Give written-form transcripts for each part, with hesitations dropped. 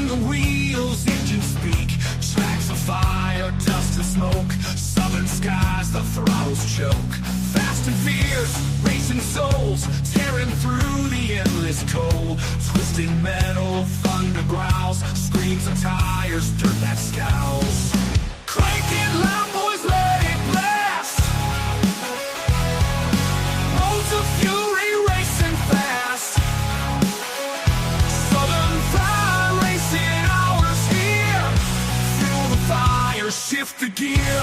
when the wheels engines speak. Tracks of fire, dust and smoke. Southern skies, the throttles choke. Fast and fierce, racing souls, tearing through the endless cold. Twisting metal, thunder growls, screams of tires, dirt that scowls. Crank it loud, boys, let it blast. Roads of fury racing fast. Southern Fried Racing hours here. Fuel the fire, shift the gear.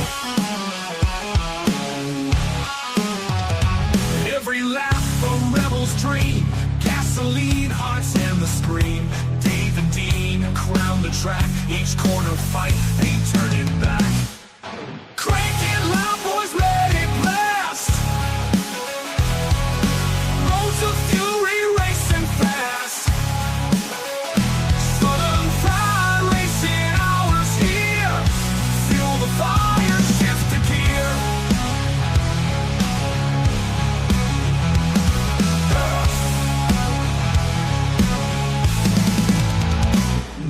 Every lap a rebel's dream. Gasoline, hearts and the scream. Dave and Dean crown the track. Each corner fight, ain't turning back. Crank it loud, boys, let it blast. Roads of fury racing fast. Southern Fried Racing hours here. Fuel the fire, shift the gear.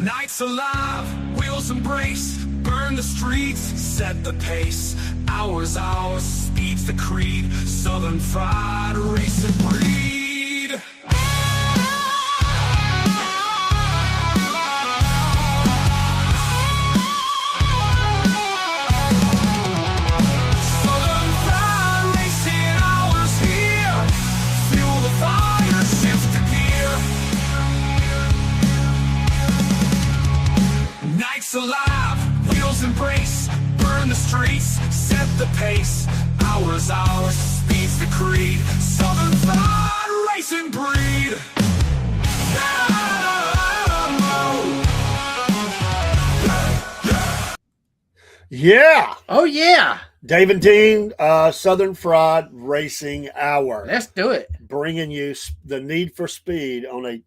Nights alive, wheels embrace. Burn the streets, set the pace. Hours, speed's the creed. Southern Fried Racing breed. Southern Fried Racing hours here. Fuel the fire, shift the gear. Nights alive, wheels embrace. Burn the streets, set the pace. Hours, speed's the creed. Southern Fried Racing breed. Yeah. Oh, yeah. Dave and Dean, Southern Fried Racing Hour. Let's do it. Bringing you the Need for Speed on a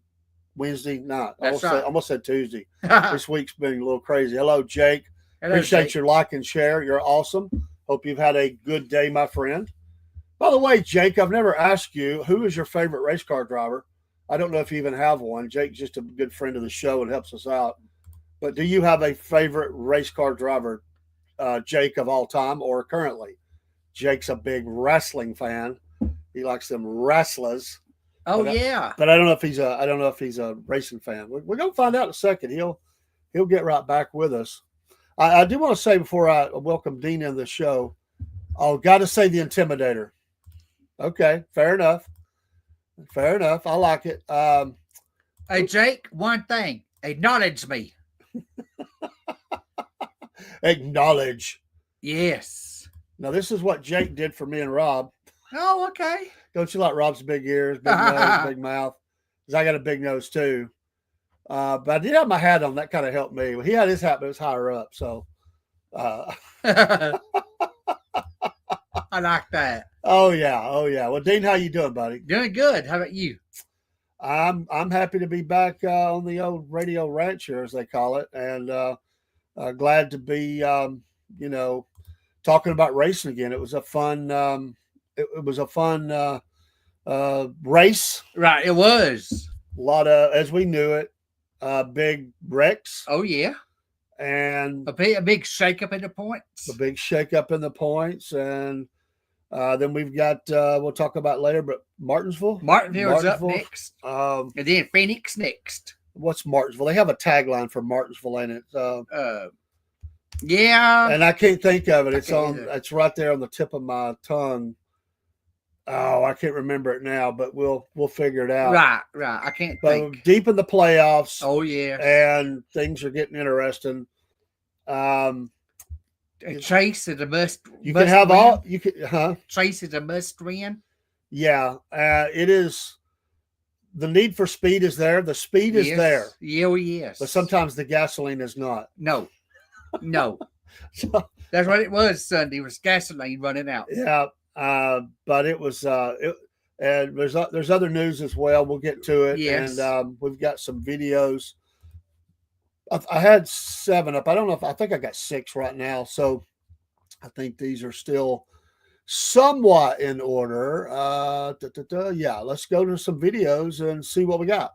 Wednesday night. That's right. Almost said Tuesday. This week's been a little crazy. Hello, Jake. Hello, Appreciate Jake. your like and share. You're awesome. Hope you've had a good day, my friend. By the way, Jake, I've never asked you, who is your favorite race car driver? I don't know if you even have one. Jake's just a good friend of the show and helps us out. But do you have a favorite race car driver, Jake, of all time or currently? Jake's a big wrestling fan. He likes them wrestlers. Oh, But yeah. But I don't know if he's a racing fan. We're gonna find out in a second. He'll get right back with us. I do want to say before I welcome Dean in the show, I've got to say the Intimidator. Okay, fair enough. Fair enough. I like it. Hey, Jake, one thing. Acknowledge me. Acknowledge. Yes. Now, this is what Jake did for me and Rob. Oh, okay. Don't you like Rob's big ears, big nose, big mouth? Because I got a big nose too. But I did have my hat on. That kind of helped me. He had his hat, but it was higher up. So, I like that. oh yeah. Well, Dean, how you doing, buddy? Doing good. How about you? I'm happy to be back on the old Radio Rancher, as they call it, and glad to be talking about racing again. It was a fun it was a fun race. Right, it was. A lot of, as we knew it, big wrecks. Oh, yeah. And A big shake-up in the points. a big shakeup in the points. And then we've got, we'll talk about later, but Martinsville. Martinsville's up next. And then Phoenix next. What's Martinsville? They have a tagline for Martinsville in it. Yeah. And I can't think of it. can't either. It's right there on the tip of my tongue. Oh, I can't remember it now, but we'll figure it out. Right. I can't But think. deep in the playoffs. Oh, yeah. And things are getting interesting. Chase is a must. You can have win. all you can, huh? Chase is a must win. Yeah, it is. The need for speed is there. The speed is Yes. there, Yeah, oh, yes. but sometimes the gasoline is not. No. So, That's what it was Sunday. It was gasoline running out. yeah, but it was. And there's other news as well. We'll get to it. Yes. And we've got some videos. I had 7 up. I don't know if I think I got 6 right now. So I think these are still somewhat in order. Yeah, let's go to some videos and see what we got.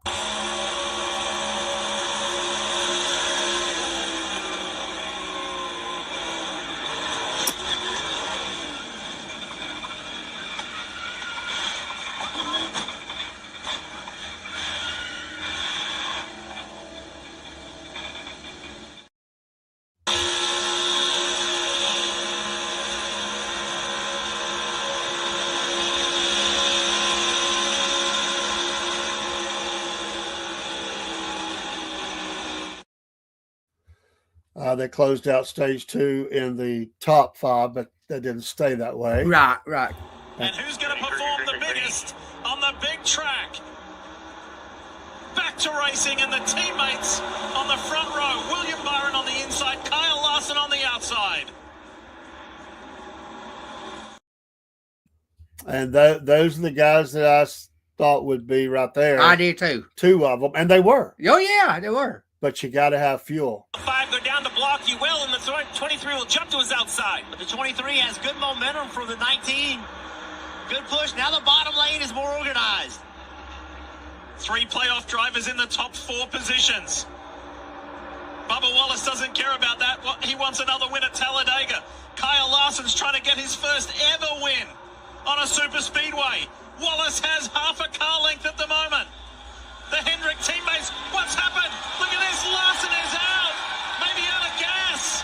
They closed out stage 2 in the top 5, but that didn't stay that way. Right, right. And who's going to perform the biggest on the big track? Back to racing, and the teammates on the front row. William Byron on the inside, Kyle Larson on the outside. And those are the guys that I thought would be right there. I did too. 2 of them, and they were. Oh, yeah, they were. But you got to have fuel. 5 go down to block you well, and the 23 will jump to his outside. But the 23 has good momentum from the 19. Good push. Now the bottom lane is more organized. 3 playoff drivers in the top 4 positions. Bubba Wallace doesn't care about that. He wants another win at Talladega. Kyle Larson's trying to get his first ever win on a super speedway. Wallace has half a car length at the moment. The Hendrick teammates, what's happened? Look at this, Larson is out. Maybe out of gas.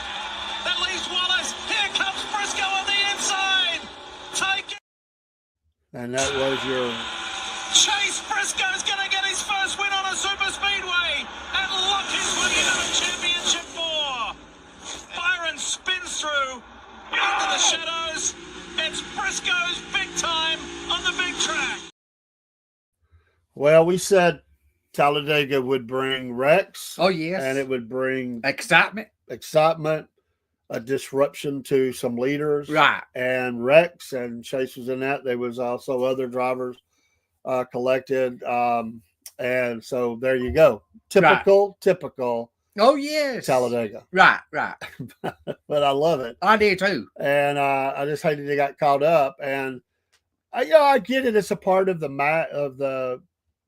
That leaves Wallace. Here comes Briscoe on the inside. Take it. And that was your... Chase Briscoe's going to get his first win on a super speedway and lock his way into the championship 4. Byron spins through into the shadows. It's Briscoe's big time on the big track. Well, we said Talladega would bring Rex. Oh, yes. And it would bring Excitement. a disruption to some leaders. Right. And Rex and Chase was in that. There was also other drivers collected. And so there you go. Typical Oh, yes. Talladega. Right, right. But I love it. I did too. And I just hated they got caught up. And I get it. It's a part of the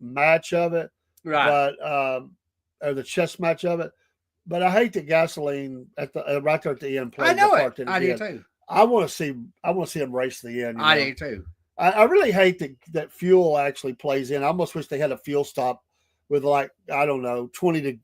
match of it. Right. But or the chess match of it. But I hate the gasoline at the right there at the end. I know it. I did too. I want to see him race the end. I did too. I really hate that fuel actually plays in. I almost wish they had a fuel stop with 20 to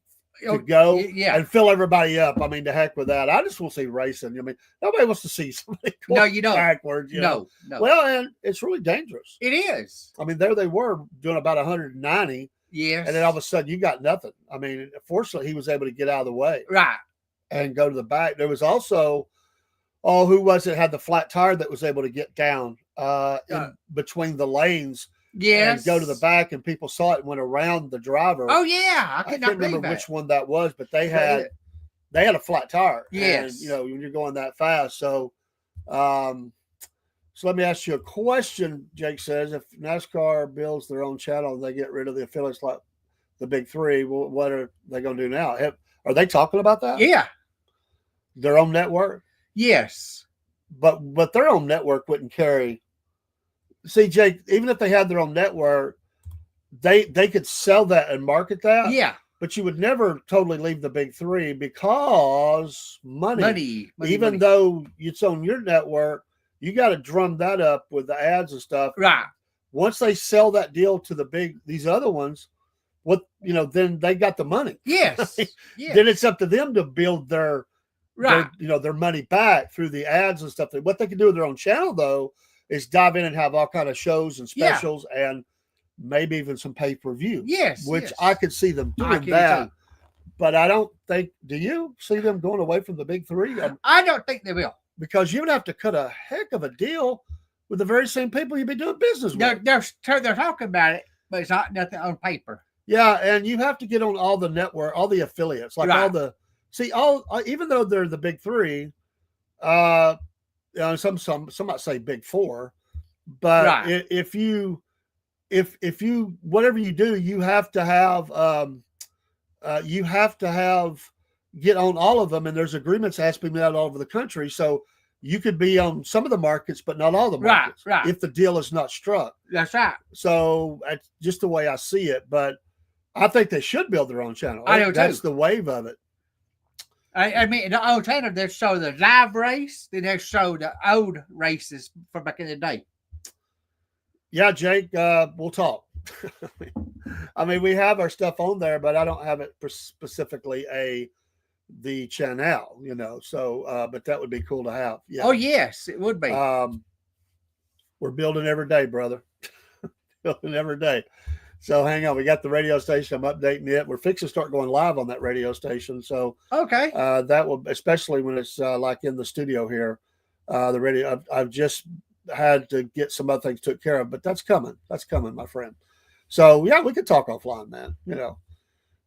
go and fill everybody up. I mean, to heck with that. I just want to see racing. I mean, nobody wants to see somebody going backwards. No. Well, and it's really dangerous. It is. I mean, there they were doing about 190. Yes. And then all of a sudden you got nothing. I mean, fortunately, he was able to get out of the way. Right. And go to the back. There was also, who was it had the flat tire that was able to get down in between the lanes. Yes. And go to the back, and people saw it and went around the driver. Oh, yeah. I can't remember which one that was, but they had a flat tire. Yes. And, when you're going that fast. So, so let me ask you a question. Jake says, if NASCAR builds their own channel and they get rid of the affiliates like the big 3, what are they going to do now? Are they talking about that? Yeah. Their own network? Yes. But their own network wouldn't carry. See, Jake, even if they had their own network, they could sell that and market that. Yeah. But you would never totally leave the big 3 because money. Even though it's on your network, you got to drum that up with the ads and stuff. Right. Once they sell that deal to these other ones, then they got the money. Yes. Yes. Then it's up to them to build their money back through the ads and stuff. What they can do with their own channel, though, is dive in and have all kind of shows and specials and maybe even some pay-per-view. Yes. Which I could see them doing that. Too. But I don't think, do you see them going away from the big 3? I don't think they will. Because you would have to cut a heck of a deal with the very same people you'd be doing business with. They're talking about it, but it's not nothing on paper. Yeah, and you have to get on all the network, all the affiliates, like all the even though they're the big 3, some might say big 4, but if you whatever you do, you have to have get on all of them, and there's agreements that has to be made all over the country. So you could be on some of the markets, but not all the markets. Right. If the deal is not struck. That's right. So that's just the way I see it. But I think they should build their own channel. I do That's too. the wave of it. I mean, the old channel, they show the live race, then they show the old races from back in the day. Yeah, Jake, we'll talk. I mean, we have our stuff on there, but I don't have it specifically the channel, so but that would be cool to have. Yeah. Oh yes, it would be. We're building every day, brother. Building every day. So hang on, we got the radio station. I'm updating it. We're fixing to start going live on that radio station. So Okay. that will, especially when it's like in the studio here, the radio. I've just had to get some other things took care of, but that's coming. That's coming, my friend. So yeah, we could talk offline, man.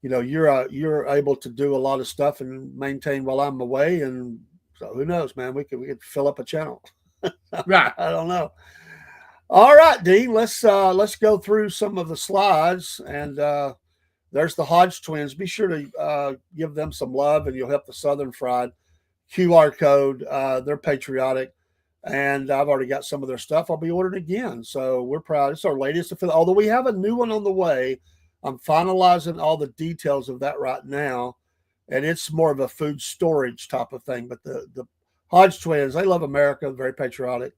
You're able to do a lot of stuff and maintain while I'm away, and so who knows, man? We could fill up a channel. Right. I don't know. All right, Dean, let's go through some of the slides, and there's the Hodge twins. Be sure to give them some love, and you'll help the Southern Fried. QR code. They're patriotic, and I've already got some of their stuff. I'll be ordering again, so we're proud. It's our latest. Although we have a new one on the way, I'm finalizing all the details of that right now, and it's more of a food storage type of thing. But the Hodge twins, they love America, very patriotic.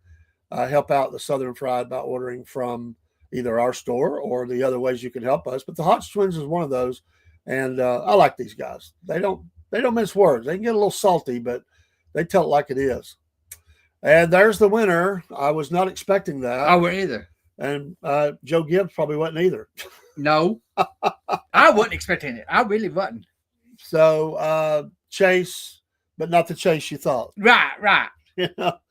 Help out the Southern Fried by ordering from either our store or the other ways you can help us. But the Hodge twins is one of those, and I like these guys. They don't mince words. They can get a little salty, but they tell it like it is. And there's the winner. I was not expecting that. I wouldn't either. And Joe Gibbs probably wasn't either. No, I wasn't expecting it. I really wasn't. So Chase, but not the Chase you thought. Right.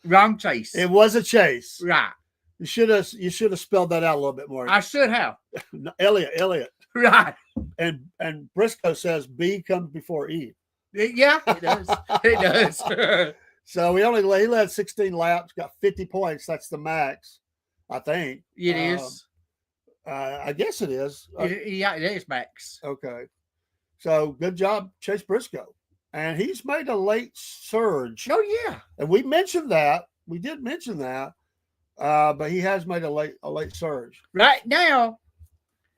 Wrong Chase. It was a Chase. Right. You should have spelled that out a little bit more. I should have. Elliot. Right. And Briscoe says B comes before E. Yeah, it does. It does. So he led 16 laps, got 50 points. That's the max, I think. It is. I guess it is. Yeah, it is max. Okay. So good job, Chase Briscoe. And he's made a late surge. Oh, yeah. And we mentioned that. We did mention that. But he has made a late surge. Right now,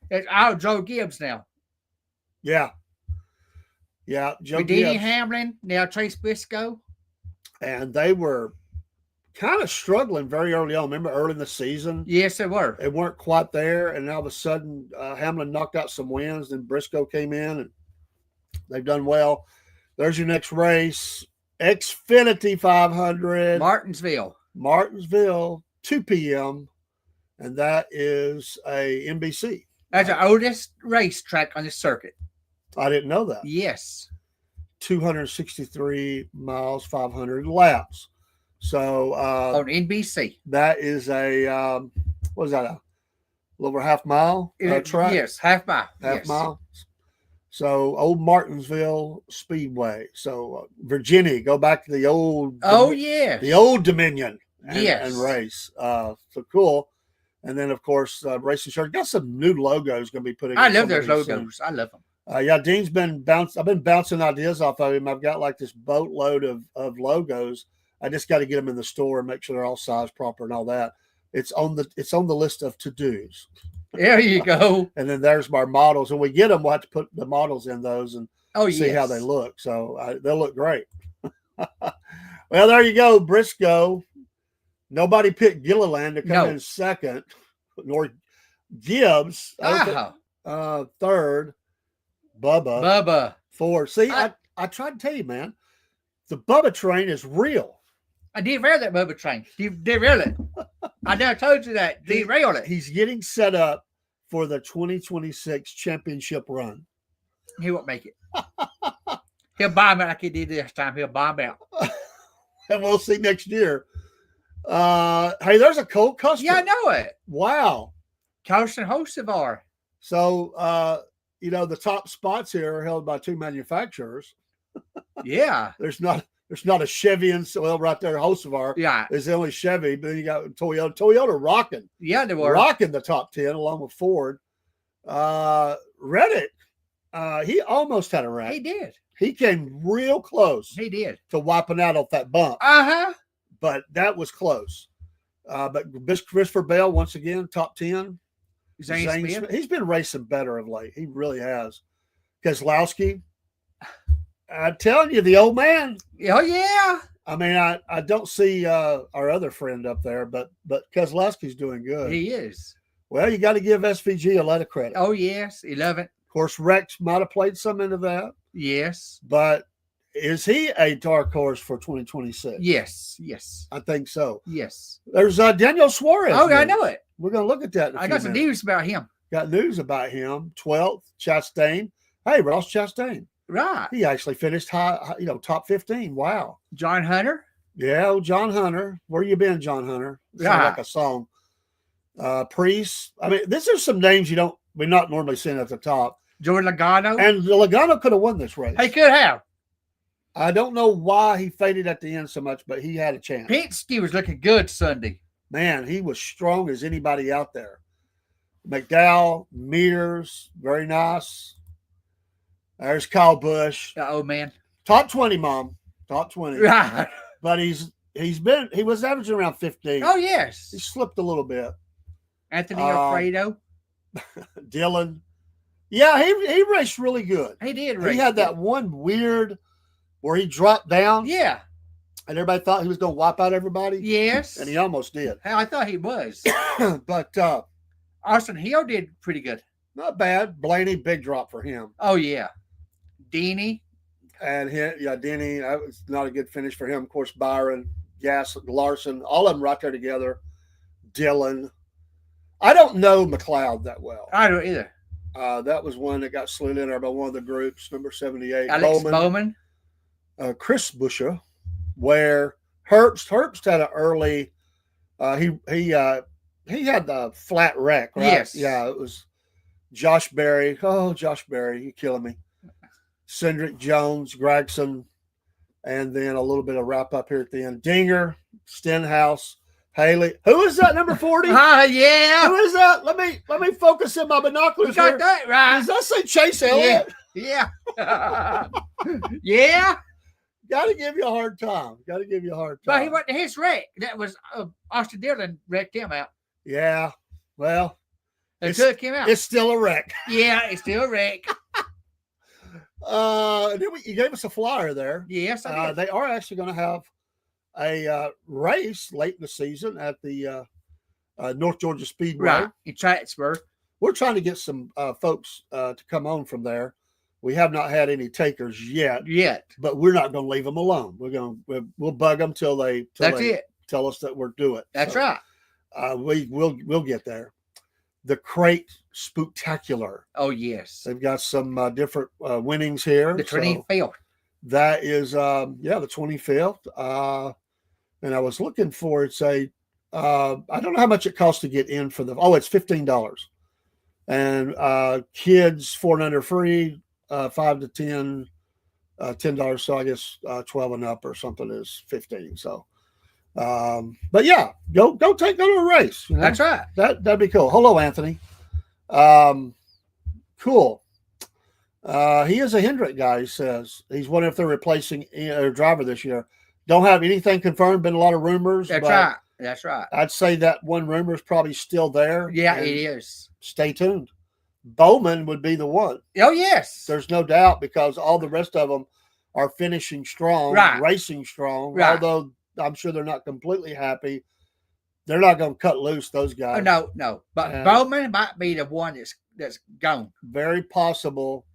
it's Joe Gibbs now. Yeah. Yeah. Joe Bedini Gibbs. Hamlin, now Chase Briscoe. And they were kind of struggling very early on. Remember early in the season? Yes, they were. They weren't quite there. And all of a sudden, Hamlin knocked out some wins. Then Briscoe came in, and they've done well. There's your next race. Xfinity 500. Martinsville, 2 p.m. And that is a NBC. That's the oldest racetrack on the circuit. I didn't know that. Yes. 263 miles, 500 laps. So on NBC. That is a what is that? A little over half mile track? Yes, half mile. Half mile. So old Martinsville Speedway. So Virginia, go back to the old. Oh yeah. The old Dominion. And race. So cool. And then of course Racing Shirt got some new logos going to be putting. I love those logos. Soon. I love them. Yeah, Dean's been I've been bouncing ideas off of him. I've got like this boatload of logos. I just got to get them in the store and make sure they're all sized proper and all that. It's on the list of to-dos. There you go. And then there's our models. When we get them, we'll have to put the models in those and see how they look. So they'll look great. Well, there you go, Briscoe. Nobody picked Gilliland to come in second, nor Gibbs. Third. Bubba. Fourth. See, I tried to tell you, man. The Bubba train is real. I derailed that Bubba train. Derail it. I never told you that. Derail it. He's getting set up for the 2026 championship run. He won't make it. He'll bomb out like he did this time. He'll bomb out. And we'll see next year. Hey, there's a Colt Custer. Yeah, I know it. Wow. Carson Hocevar. So, the top spots here are held by two manufacturers. Yeah. There's not a Chevy right there. Hocevar. Yeah. Is the only Chevy, but then you got Toyota. Toyota rocking. Yeah, they were rocking the top 10 along with Ford. Reddick. He almost had a wreck. He did. He came real close. He did. To wiping out off that bump. But that was close. But Christopher Bell, once again, top 10. Zane Smith. He's been racing better of late. He really has. Keselowski. I'm telling you, the old man. Oh, yeah. I mean, I don't see our other friend up there, but Keselowski's doing good. He is. Well, you got to give SVG a lot of credit. Oh, yes. 11. Of course, Rex might have played some into that. Yes. But is he a dark horse for 2026? Yes. I think so. Yes. There's Daniel Suarez. Oh, I know it. We're going to look at that in a few got some minutes. news about him. got news about him. 12th, Chastain. Hey, Ross Chastain. Right. He actually finished top 15. Wow. John Hunter. Yeah, old John Hunter. Where you been, John Hunter? Sounds like a song. Priest. I mean, these are some names we're not normally seeing at the top. Jordan Logano. And Logano could have won this race. He could have. I don't know why he faded at the end so much, but he had a chance. Penske was looking good Sunday. Man, he was strong as anybody out there. McDowell, Mears, very nice. There's Kyle Busch. Oh man. Top 20, Mom. Top 20. Right. But he was averaging around 15. Oh yes. He slipped a little bit. Anthony Alfredo. Dylan. Yeah, he raced really good. He did race. He had that one weird where he dropped down. Yeah. And everybody thought he was going to wipe out everybody. Yes. And he almost did. I thought he was. But Austin Hill did pretty good. not bad. Blaney, big drop for him. Oh yeah. Deanie. And Denny, that was not a good finish for him. Of course, Byron, Gas, Larson, all of them right there together. Dylan. I don't know McLeod that well. I don't either. That was one that got slid in there by one of the groups, number 78. Alex Bowman. Chris Buescher, where Herbst had an early. He had the flat wreck, right? Yes. Yeah, it was Josh Berry. Oh, Josh Berry, you're killing me. Cindric Jones, Gregson, and then a little bit of wrap up here at the end. Dinger, Stenhouse, Haley. Who is that, number 40? Yeah. Who is that? Let me focus in my binoculars You got here. that right. Does that say Chase Elliott? Yeah. Yeah. Got to give you a hard time. But he went to his wreck. That was Austin Dillon wrecked him out. Yeah. Well, They took him out. it's still a wreck. Yeah, it's still a wreck. You gave us a flyer there. Yes, I did. They are actually going to have a race late in the season at the North Georgia Speedway. Right. In Chatsworth. We're trying to get some folks to come on from there. We have not had any takers yet, but we're not going to leave them alone. We'll bug them till they tell us that we're doing. That's right. We'll get there. The Crate Spooktacular. Oh yes. They've got some different winnings here. The 25th. That is the 25th. And I was looking for it. I don't know how much it costs to get in for it's $15. And kids 4 and under free, 5 to 10, $10. So I guess 12 and up or something is 15. So but yeah, go to a race. You know? That's right. That'd be cool. Hello, Anthony. Cool. He is a Hendrick guy, he says. He's wondering if they're replacing their driver this year. Don't have anything confirmed. Been a lot of rumors. That's right. I'd say that one rumor is probably still there. Yeah, it is. Stay tuned. Bowman would be the one. Oh, yes. There's no doubt because all the rest of them are finishing strong, racing strong, although I'm sure they're not completely happy. They're not going to cut loose, those guys. Oh, no. But Bowman might be the one that's gone. Very possible,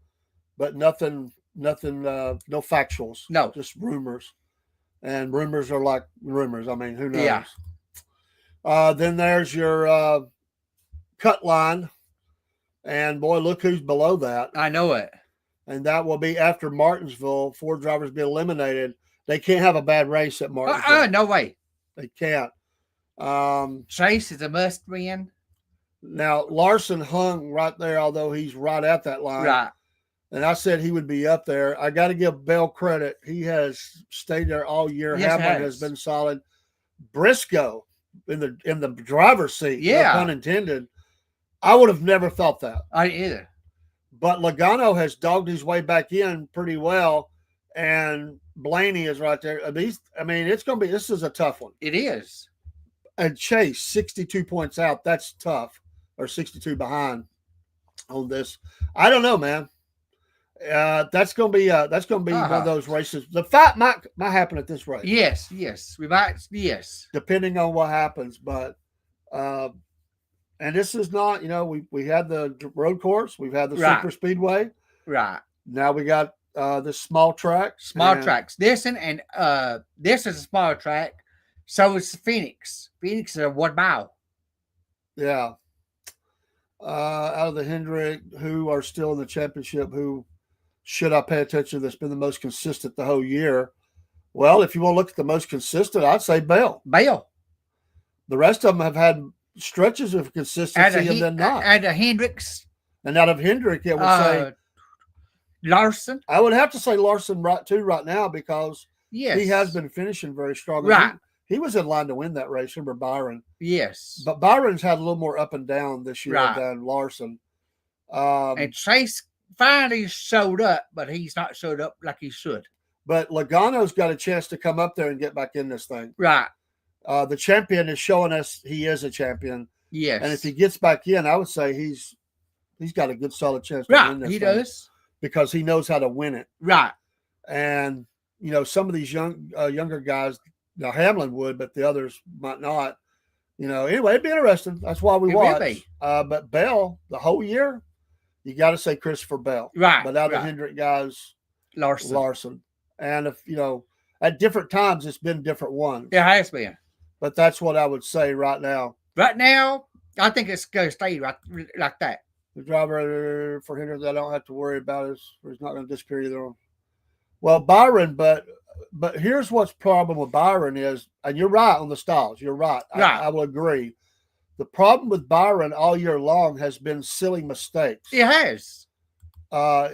but nothing, no factuals. No. Just rumors. And rumors are like rumors. I mean, who knows? Yeah. Then there's your cut line. And, boy, look who's below that. I know it. And that will be after Martinsville. 4 drivers be eliminated. They can't have a bad race at Martinsville. No way. They can't. Chase is a must win. Now, Larson hung right there, although he's right at that line. Right. And I said he would be up there. I got to give Bell credit. He has stayed there all year. Yes, Hamlin has been solid. Briscoe in the driver's seat, no pun intended. I would have never thought that. I either. But Logano has dogged his way back in pretty well, and Blaney is right there. This is a tough one. It is. And Chase, 62 points out. That's tough, or 62 behind on this. I don't know, man. That's gonna be one of those races. The fight might happen at this race. Yes, we might. Yes, depending on what happens. But and this is not. We had the road course. We've had the super speedway. Right. Now we got this small track. Tracks. This and this is a small track. So is Phoenix. Phoenix is a 1 mile. Yeah. out of the Hendrick who are still in the championship, who should I pay attention to that's been the most consistent the whole year? Well, if you want to look at the most consistent, I'd say Bell. Bell. The rest of them have had stretches of consistency and then not. And Hendricks. And out of Hendrick, I would say Larson. I would have to say Larson right now because Yes. he has been finishing very strong. Right. He was in line to win that race. Remember Byron? Yes. But Byron's had a little more up and down this year than Larson. And Chase finally showed up, but he's not showed up like he should. But Logano's got a chance to come up there and get back in this thing. Right. The champion is showing us he is a champion. Yes. And if he gets back in, I would say he's got a good solid chance to win this he thing does. because he knows how to win it. Right. And some of these younger guys, now Hamlin would, but the others might not. Anyway, it'd be interesting. That's why we watch. But Bell, the whole year, you got to say Christopher Bell. Right. But out of the Hendrick guys, Larson. And if at different times, it's been different ones. It has been. But that's what I would say right now. Right now, I think it's going to stay right like that. The driver for Hendrick, I don't have to worry about he's not going to disappear either. Well, Byron, but here's what's problem with Byron is, and you're right on the stalls. You're right. I will agree. The problem with Byron all year long has been silly mistakes. It has.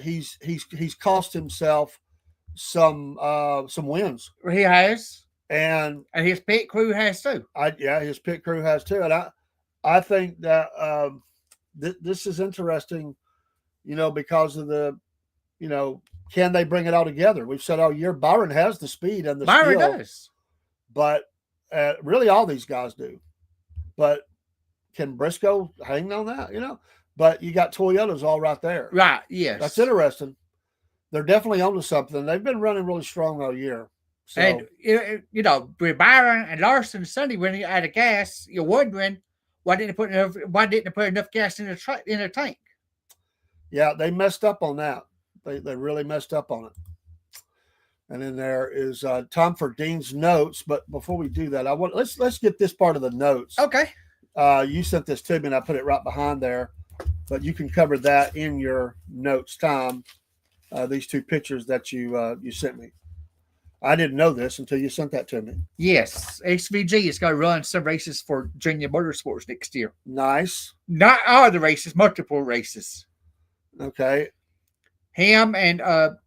He's cost himself some wins. He has, and his pit crew has too. His pit crew has too, and I think that this is interesting, because of the, can they bring it all together? We've said all year Byron has the speed and the Byron skill, does, but really all these guys do. But can Briscoe hang on that? But you got Toyotas all right there. Right. Yes, that's interesting. They're definitely onto something. They've been running really strong all year. So, and with Byron and Larson Sunday when you out of gas, you're wondering why didn't they put enough gas in the tank? Yeah, they messed up on that. They really messed up on it. And then there is time for Dean's notes. But before we do that, let's get this part of the notes. Okay. You sent this to me, and I put it right behind there. But you can cover that in your notes time. These two pictures that you sent me. I didn't know this until you sent that to me. Yes, HVG is going to run some races for Junior Motorsports next year. Nice. Not all the races, multiple races. Okay. Him and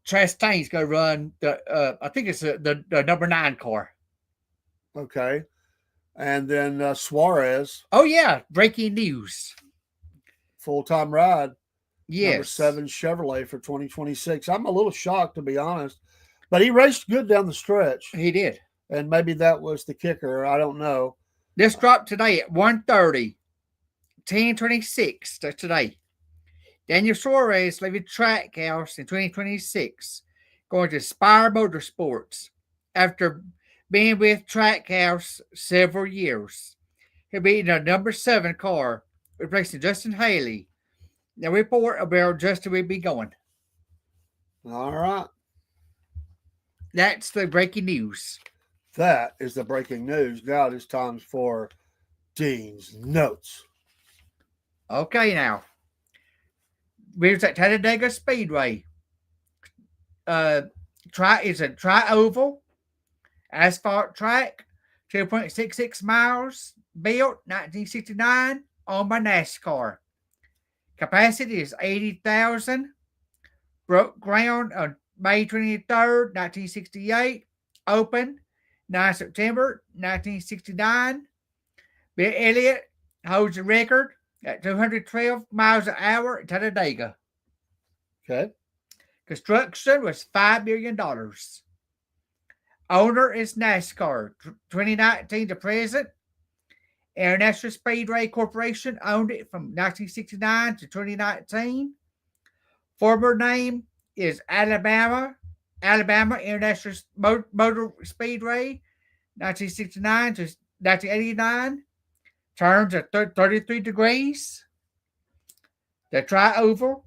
Chastain's going to run I think it's the number 9 car. Okay. And then Suarez. Oh yeah, breaking news. Full-time ride. Yes. Number 7 Chevrolet for 2026. I'm a little shocked, to be honest. But he raced good down the stretch. He did. And maybe that was the kicker. I don't know. This dropped today at 1:30. 10:26. That's today. Daniel Suarez leaving Trackhouse in 2026. Going to Spire Motorsports after being with Trackhouse several years. He'll be in a number 7 car, replacing Justin Haley. The report about Justin will be going. All right. That's the breaking news. That is the breaking news. Now it is time for Dean's notes. Okay, now. We was at Talladega Speedway. It's a tri-oval asphalt track, 2.66 miles, built 1969, owned by NASCAR. Capacity is 80,000. Broke ground on May 23rd, 1968. Open 9 September 1969. Bill Elliott holds the record at 212 miles an hour at Talladega. Okay. Construction was $5 million. Owner is NASCAR. 2019 to present. International Speedway Corporation owned it from 1969 to 2019. Former name is Alabama International Motor Speedway, 1969 to 1989. Turns at 33 degrees. The tri-oval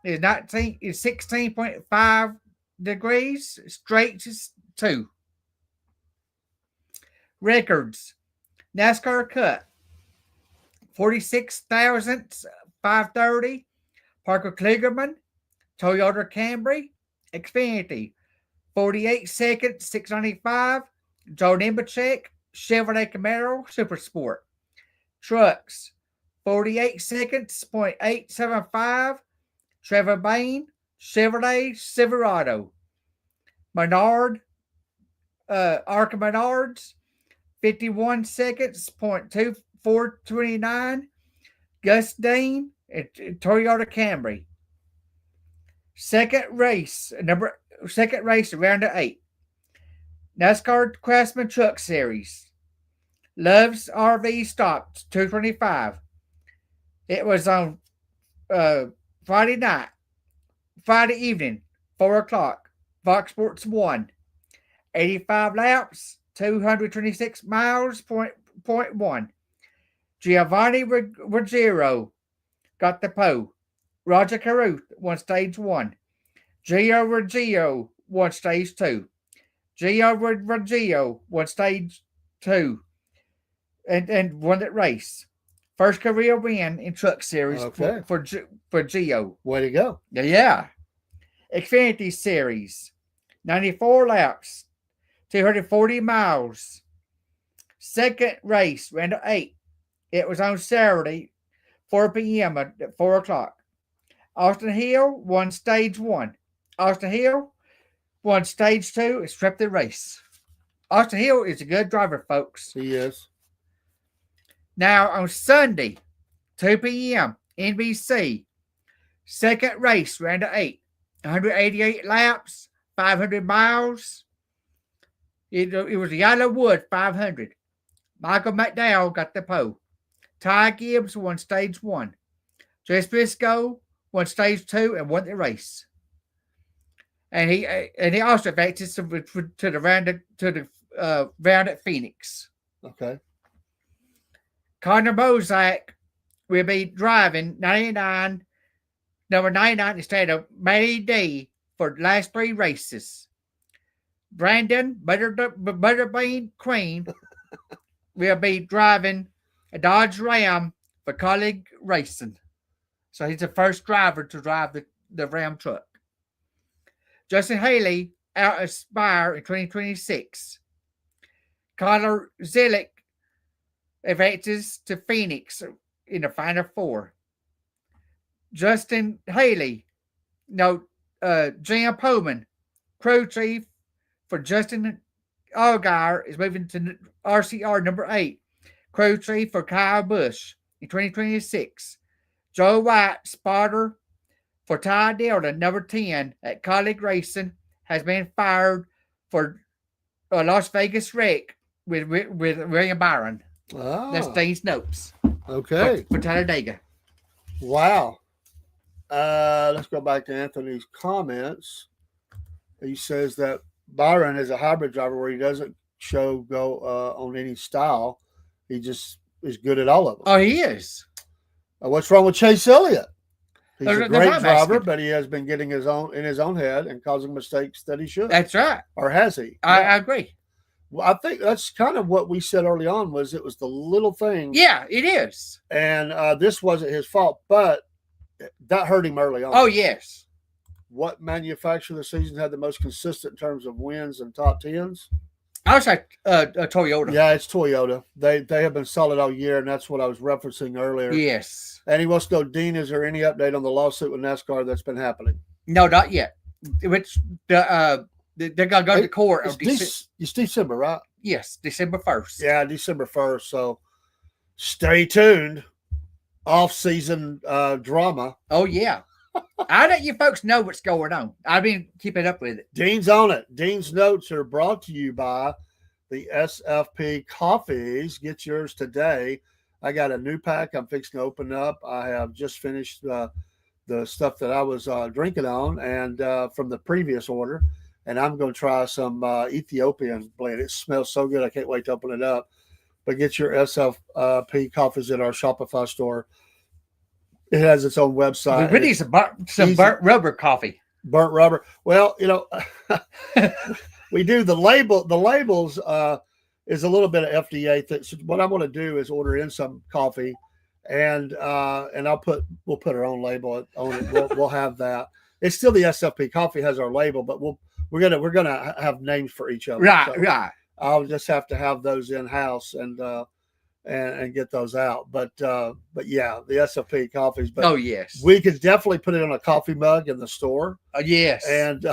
is 16.5 degrees. Straight is 2. Records. NASCAR Cup, 46,500 5:30. Parker Kligerman, Toyota Camry, Xfinity, 48 seconds, 695. Joe Nemechek, Chevrolet Camaro, Super Sport. Trucks, 48 seconds, .875. Trevor Bain, Chevrolet Silverado. Menard, Arca Menards, 51 seconds, .2429. Gus Dean, Toyota Camry. Second race, round of 8. NASCAR Craftsman Truck Series. Love's RV stopped 225. It was on Friday evening, 4 o'clock. Fox Sports 1. 85 laps, 226 miles, .1. Giovanni Ruggiero got the pole. Roger Caruth won stage 1. Gio Ruggiero won stage 2. Gio Ruggiero won stage 2 and won that race. First career win in Truck Series for Gio. Way to go. Yeah. Xfinity Series. 94 laps, 240 miles. Second race, round of 8. It was on Saturday, 4 p.m. at 4 o'clock. Austin Hill won stage 1. Austin Hill won stage 2 and swept the race. Austin Hill is a good driver, folks. He is. Now on Sunday, 2 p.m., NBC. Second race, round of 8. 188 laps, 500 miles. It was the Yellowwood 500. Michael McDowell got the pole. Ty Gibbs won stage 1. Jess Briscoe won stage 2 and won the race. And he also advanced to the round at Phoenix. Okay. Connor Bozak will be driving number 99 instead of Matty D for the last 3 races. Brandon Butterbean Queen will be driving a Dodge Ram for Colleague Racing. So he's the first driver to drive the Ram truck. Justin Haley out of Spire in 2026. Connor Zillick advances to Phoenix in the Final 4. Justin Haley, Jam Pullman, crew chief for Justin Allgaier, is moving to RCR number 8. Crew chief for Kyle Busch in 2026. Joe White, spotter for Ty Dillon, number 10 at Colleague Racing, has been fired for a Las Vegas wreck with William Byron. Oh. That's Dane's notes. Okay. For Talladega. Wow. Let's go back to Anthony's comments. He says that Byron is a hybrid driver where he doesn't go on any style. He just is good at all of them. Oh, he is. What's wrong with Chase Elliott? He's a That's great what I'm driver, asking. but he has been getting in his own head and causing mistakes that he should. That's right. Or has he? I agree. Well, I think that's kind of what we said early on, was it was the little things. Yeah, it is. And this wasn't his fault, but that hurt him early on. Oh, yes. What manufacturer this season had the most consistent in terms of wins and top 10s? I was like Toyota. Yeah, it's Toyota. They have been solid all year, and that's what I was referencing earlier. Yes. And he wants to know, Dean, is there any update on the lawsuit with NASCAR that's been happening? No, not yet. Which they're gonna go to court. It's December, right? Yes, December 1st. Yeah, December 1st. So stay tuned. Off-season drama. Oh, yeah. I let you folks know what's going on. I've been keeping up with it. Dean's on it. Dean's notes are brought to you by the SFP Coffees. Get yours today. I got a new pack I'm fixing to open up. I have just finished the stuff that I was drinking on and from the previous order. And I'm going to try some Ethiopian blend. It smells so good. I can't wait to open it up. But get your SFP Coffees at our Shopify store. It has its own website. We need some burnt rubber coffee. Burnt rubber. Well, we do the label. The labels is a little bit of FDA thing. So what I'm going to do is order in some coffee and we'll put our own label on it. We'll have that. It's still the SFP Coffee has our label, but we're gonna have names for each of them. Right, So right. I'll just have to have those in house and get those out. But yeah, the SFP coffees. But Oh yes, we could definitely put it on a coffee mug in the store. Yes, And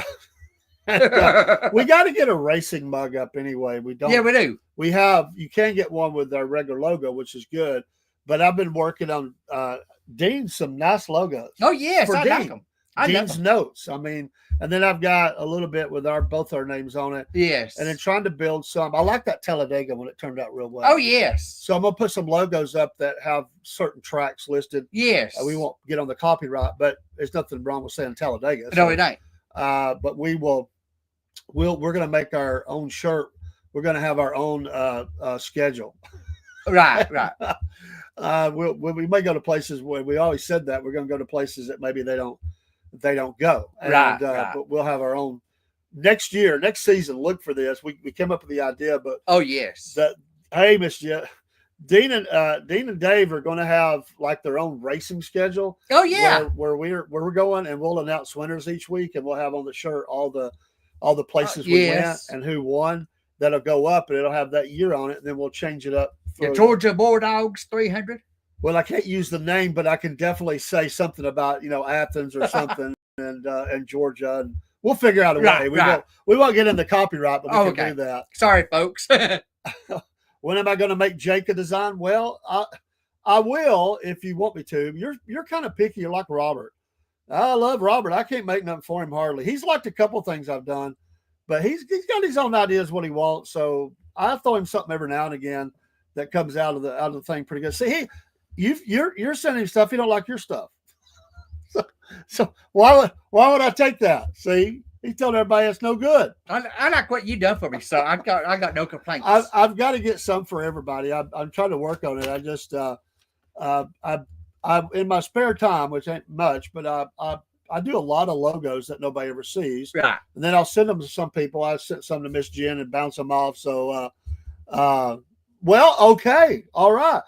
we got to get a racing mug up anyway. We don't. Yeah, we do. You can get one with our regular logo, which is good. But I've been working on Dean some nice logos. Oh yes, for I like them. Dean's notes. I mean, and then I've got a little bit with both our names on it. Yes. And then trying to build some. I like that Talladega when it turned out real well. Oh yes. So I'm gonna put some logos up that have certain tracks listed. Yes. We won't get on the copyright, but there's nothing wrong with saying Talladega. No, it ain't. But we're gonna make our own shirt. We're gonna have our own schedule. Right. We may go to places where we always said that we're gonna go to places that maybe they don't go. And, right. But we'll have our own next season. Look for this. We came up with the idea, but oh yes. Hey, Miss Dean and Dave are going to have like their own racing schedule. Oh yeah, where we're going, and we'll announce winners each week, and we'll have on the shirt all the places we went and who won. That'll go up, and it'll have that year on it, and then we'll change it up. The Georgia Bulldogs 300. Well, I can't use the name, but I can definitely say something about Athens or something, and Georgia, and we'll figure out a way. We won't get in the copyright, but we can do that. Sorry, folks. When am I going to make Jake a design? Well, I will if you want me to. You're kind of picky. You're like Robert. I love Robert. I can't make nothing for him hardly. He's liked a couple things I've done, but he's got his own ideas what he wants. So I throw him something every now and again that comes out of the thing pretty good. See, you're sending him stuff. He don't like your stuff. So why would I take that? See, he told everybody it's no good. I like what you done for me, so I got no complaints. I've got to get some for everybody. I'm trying to work on it. I just I in my spare time, which ain't much, but I do a lot of logos that nobody ever sees. Right. And then I'll send them to some people. I sent some to Miss Jen and bounce them off. So well, okay, all right.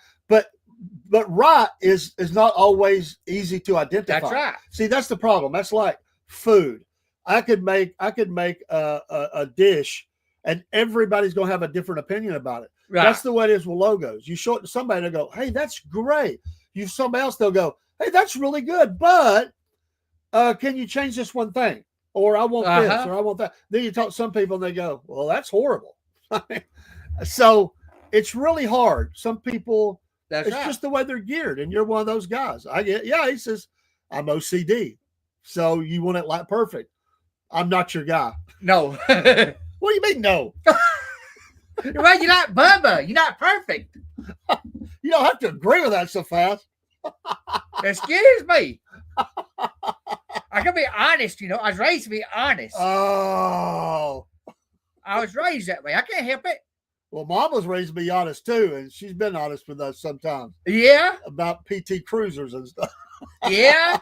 But right is not always easy to identify. That's right. See, that's the problem. That's like food. I could make a dish, and everybody's gonna have a different opinion about it. Right. That's the way it is with logos. You show it to somebody, they'll go, "Hey, that's great." You somebody else, they'll go, "Hey, that's really good, but can you change this one thing?" Or I want this, or I want that. Then you talk to some people, and they go, "Well, that's horrible." So it's really hard. Some people. It's just the way they're geared, and you're one of those guys. I get, he says, I'm OCD, so you want it like perfect. I'm not your guy. No. What do you mean, no? Well, you're not Bubba. You're not perfect. You don't have to agree with that so fast. Excuse me. I can be honest, I was raised to be honest. Oh. I was raised that way. I can't help it. Well, Mom was raised to be honest too, and she's been honest with us sometimes. Yeah. About PT Cruisers and stuff. Yeah.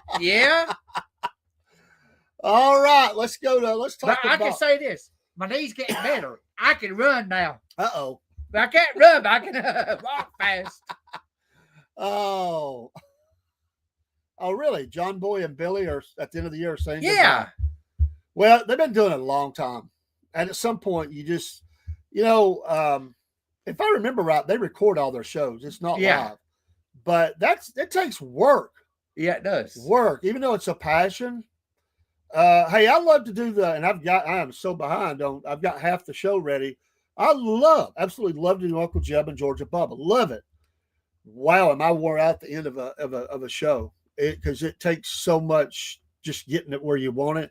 All right, let's talk but I can say this. My knees getting better. I can run now. Uh-oh. But I can't run, but I can walk fast. Oh, really? John Boy and Billy are at the end of the year saying yeah. Goodbye. Well, they've been doing it a long time. And at some point, you just, if I remember right, they record all their shows. It's not live. But it takes work. Yeah, it does. Work, even though it's a passion. Hey, I love to do I am so behind on, I've got half the show ready. I absolutely love to do Uncle Jeb and Georgia Bubba. Love it. Wow, am I wore out at the end of a show. Because it takes so much just getting it where you want it.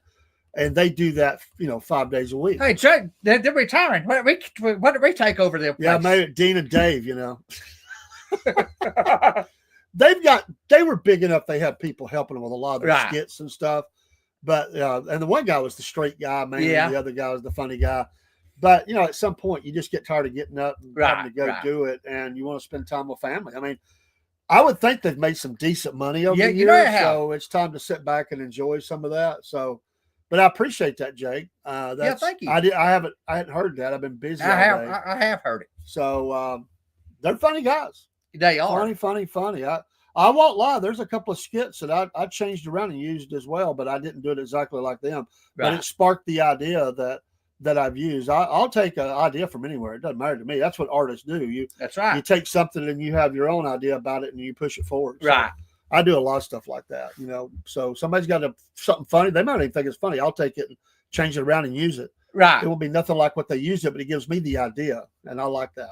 And they do that, 5 days a week. Hey, Chuck, they're retiring. What did we take over their place? Yeah, maybe Dean and Dave, They were big enough. They had people helping them with a lot of their skits and stuff. But, and the one guy was the straight guy, mainly. The other guy was the funny guy. But, at some point, you just get tired of getting up and having to go do it. And you want to spend time with family. I mean, I would think they've made some decent money over the years. So it's time to sit back and enjoy some of that. So, but I appreciate that, Jake. Thank you. I hadn't heard that. I've been busy. I have heard it. So they're funny guys. They are funny. I won't lie. There's a couple of skits that I changed around and used as well, but I didn't do it exactly like them. But it sparked the idea that I've used. I'll take an idea from anywhere. It doesn't matter to me. That's what artists do. That's right. You take something and you have your own idea about it and you push it forward. So right. I do a lot of stuff like that, So somebody's got something funny. They might not even think it's funny. I'll take it and change it around and use it. Right. It will be nothing like what they used it, but it gives me the idea, and I like that.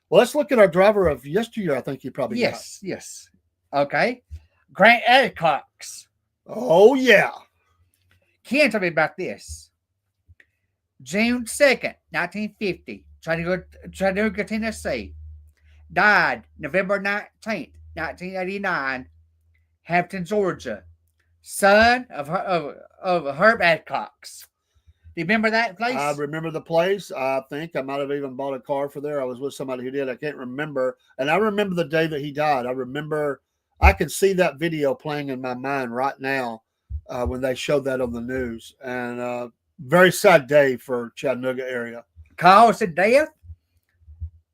Well, let's look at our driver of yesteryear. I think you probably Yes. Okay. Grant Adcox. Oh, yeah. Ken told me about this. June 2nd, 1950, Chattanooga, Tennessee. Died November 19th, 1989, Hampton, Georgia. Son of Herb Adcox. Do you remember that place? I remember the place. I think I might have even bought a car for there. I was with somebody who did. I can't remember. And I remember the day that he died. I can see that video playing in my mind right now when they showed that on the news. And very sad day for Chattanooga area. Cause of death?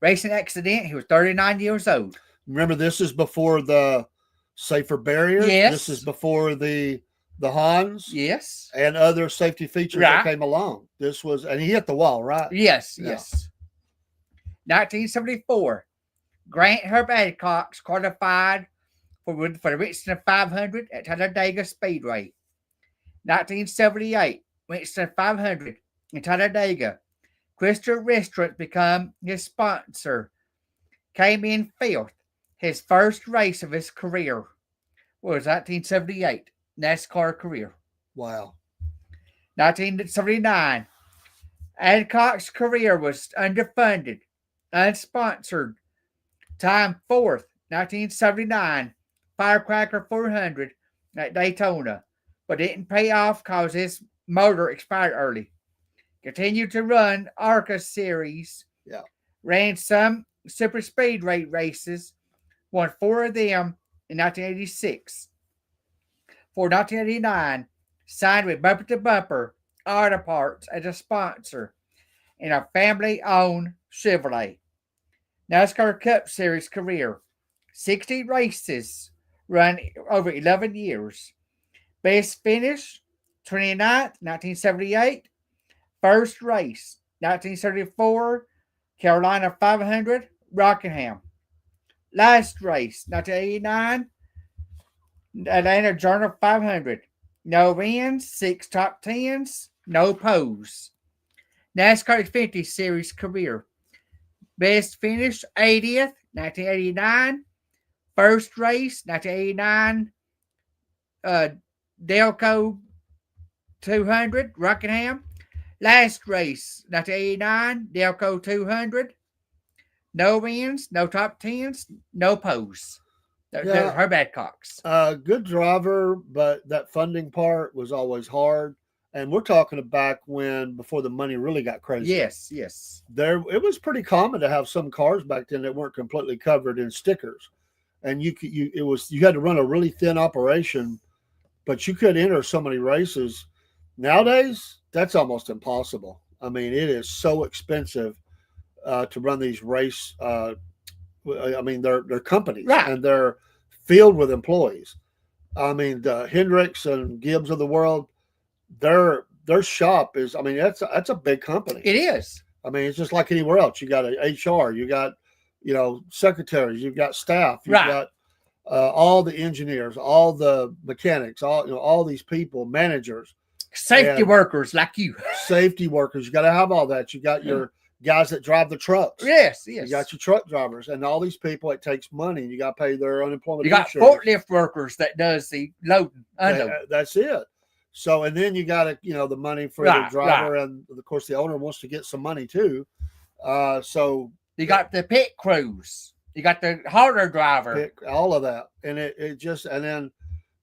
Racing accident. He was 39 years old. Remember, this is before the safer barrier. Yes. This is before the Hans. Yes. And other safety features that came along. And he hit the wall, right? Yes. 1974. Grant Herb Adcox qualified for the Richmond 500 at Talladega Speedway. 1978. Richmond 500 in Talladega. Crystal Restaurants become his sponsor. Came in 5th. His first race of his career was 1978 NASCAR career. Wow. 1979. Adcox's career was underfunded, unsponsored. Time 4th, 1979. Firecracker 400 at Daytona, but didn't pay off because his motor expired early. Continued to run ARCA series. Yeah. Ran some super speedway races. Won 4 of them in 1986. For 1989, signed with Bumper to Bumper Auto Parts as a sponsor in a family-owned Chevrolet. NASCAR Cup Series career. 60 races run over 11 years. Best finish, 29th, 1978. First race, 1974, Carolina 500, Rockingham. Last race, 1989, Atlanta Journal 500. No wins, 6 top 10s, no pose. NASCAR Xfinity Series career. Best finish, 80th, 1989. First race, 1989, Delco 200, Rockingham. Last race, 1989, Delco 200. No wins, no top 10s, no pose. Herb Adcox. Good driver, but that funding part was always hard. And we're talking back before the money really got crazy. Yes. It was pretty common to have some cars back then that weren't completely covered in stickers. And you had to run a really thin operation, but you could enter so many races. Nowadays, that's almost impossible. I mean, it is so expensive to run these race. They're companies, right, and they're filled with employees. I mean, the Hendricks and Gibbs of the world, their shop is. I mean, that's a big company. It is. I mean, it's just like anywhere else. You got an HR, you got secretaries, you've got staff, you've got all the engineers, all the mechanics, all these people, managers, safety workers like you. Safety workers, you got to have all that. You got your guys that drive the trucks. Yes. You got your truck drivers, and all these people. It takes money, and you got to pay their unemployment. You got insurance. forklift workers that does the loading, unloading. That's it. So, and then you got the money for the driver, and of course the owner wants to get some money too. So you got the pit crews, you got the harder driver, all of that, and then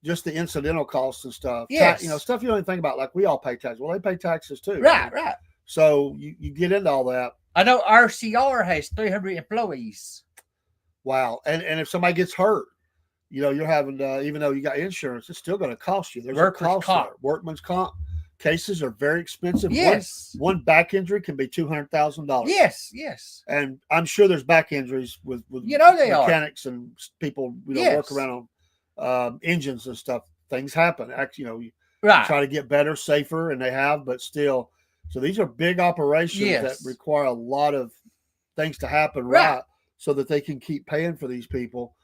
just the incidental costs and stuff. Yes. Stuff you don't even think about. Like we all pay taxes. Well, they pay taxes too. Right. So you get into all that. I know RCR has 300 employees. Wow. And if somebody gets hurt, you're having to, even though you got insurance, it's still going to cost you. There's Workers' a cost comp. there. Workman's comp cases are very expensive. Yes. One back injury can be $200,000. Yes. Yes. And I'm sure there's back injuries with You know they are. mechanics and people work around on engines and stuff. Things happen. Actually, you Right. try to get better, safer, and they have, but still. So these are big operations that require a lot of things to happen right so that they can keep paying for these people.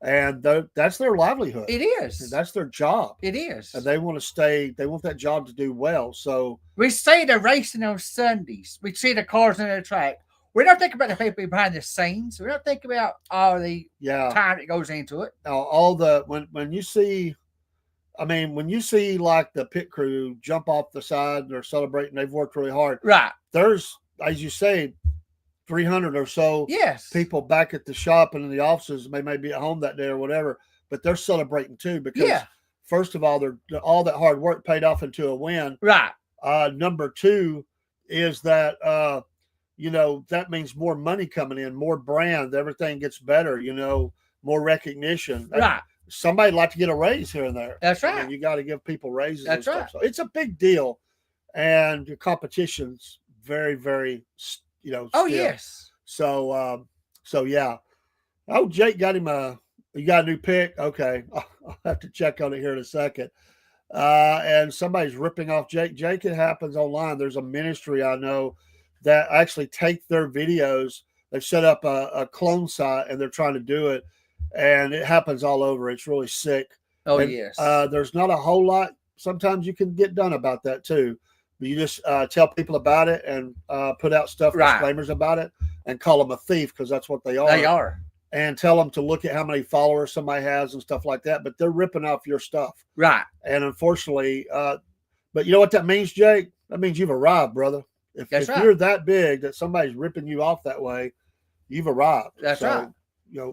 And that's their livelihood. It is. And that's their job. It is. And they want to stay. They want that job to do well. So we see the racing on Sundays. We see the cars on the track. We don't think about the people behind the scenes. We don't think about all the time that goes into it. All the when you see, I mean, when you see like the pit crew jump off the side and they're celebrating, they've worked really hard. Right. There's, as you say, 300 or so people back at the shop and in the offices. They may be at home that day or whatever, but they're celebrating too because first of all, all that hard work paid off into a win. Right. Number two is that that means more money coming in, more brand, everything gets better. More recognition. Right. Somebody'd like to get a raise here and there. That's right. You got to give people raises. That's and stuff. So it's a big deal, and your competition's very, very. Oh still. yes. So yeah. Oh, Jake got him you got a new pick. Okay, I'll have to check on it here in a second. And somebody's ripping off Jake. Jake, it happens online. There's a ministry I know that actually take their videos. They've set up a clone site and they're trying to do it, and it happens all over. It's really sick. Oh and, yes. There's not a whole lot. Sometimes you can get done about that too. You just tell people about it and put out disclaimers about it and call them a thief because that's what they are. They are. And tell them to look at how many followers somebody has and stuff like that. But they're ripping off your stuff. Right. And unfortunately, but you know what that means, Jake? That means you've arrived, brother. If you're that big that somebody's ripping you off that way, you've arrived. That's right.